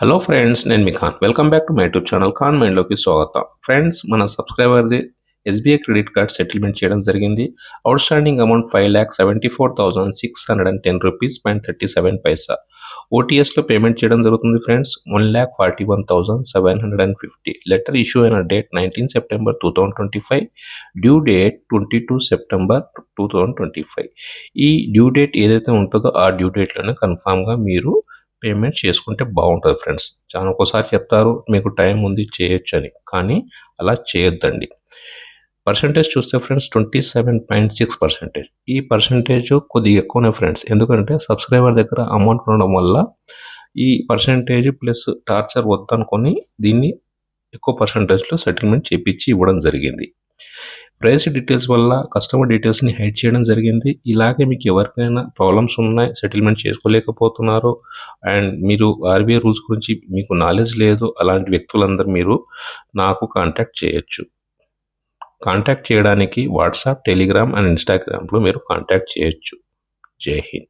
Hello friends, నేను మీ Khan. Welcome back to my YouTube channel Khan మైండ్లోకి స్వాగతం. ఫ్రెండ్స్, మన సబ్స్క్రైబర్ది ఎస్బీఐ క్రెడిట్ కార్డ్ సెటిల్మెంట్ చేయడం జరిగింది. Outstanding amount 5,74,610 rupees point 37 paisa. ఓటీఎస్లో పేమెంట్ చేయడం జరుగుతుంది ఫ్రెండ్స్. 1,41,750. లెటర్ ఇష్యూ అయిన date 19 September 2025, due date 22 September 2025. ఈ డ్యూ డేట్ ఏదైతే ఉంటుందో ఆ డ్యూ డేట్లోనే కన్ఫామ్గా మీరు పేమెంట్ చేసుకుంటే బాగుంటుంది ఫ్రెండ్స్. చాలా ఒక్కోసారి చెప్తారు మీకు టైం ఉంది చేయొచ్చు అని, కానీ అలా చేయొద్దండి. పర్సంటేజ్ చూస్తే ఫ్రెండ్స్ 27.6%. ఈ పర్సంటేజ్ కొద్దిగా ఎక్కువనే ఫ్రెండ్స్, ఎందుకంటే సబ్స్క్రైబర్ దగ్గర అమౌంట్ ఉండడం వల్ల ఈ పర్సంటేజ్ ప్లస్ టార్చర్ వద్దనుకొని దీన్ని ఎక్కువ పర్సంటేజ్లో సెటిల్మెంట్ చేపించి ఇవ్వడం జరిగింది. ప్రైస్ డీటెయిల్స్ వల్ల కస్టమర్ డీటెయిల్స్ని హైడ్ చేయడం జరిగింది. ఇలాగే మీకు ఎవరికైనా ప్రాబ్లమ్స్ ఉన్నాయి, సెటిల్మెంట్ చేసుకోలేకపోతున్నారు అండ్ మీరు ఆర్బీఐ రూల్స్ గురించి మీకు నాలెడ్జ్ లేదు, అలాంటి వ్యక్తులందరూ మీరు నాకు కాంటాక్ట్ చేయొచ్చు. కాంటాక్ట్ చేయడానికి వాట్సాప్, టెలిగ్రామ్ అండ్ ఇన్స్టాగ్రామ్లో మీరు కాంటాక్ట్ చేయొచ్చు. జై హింద్.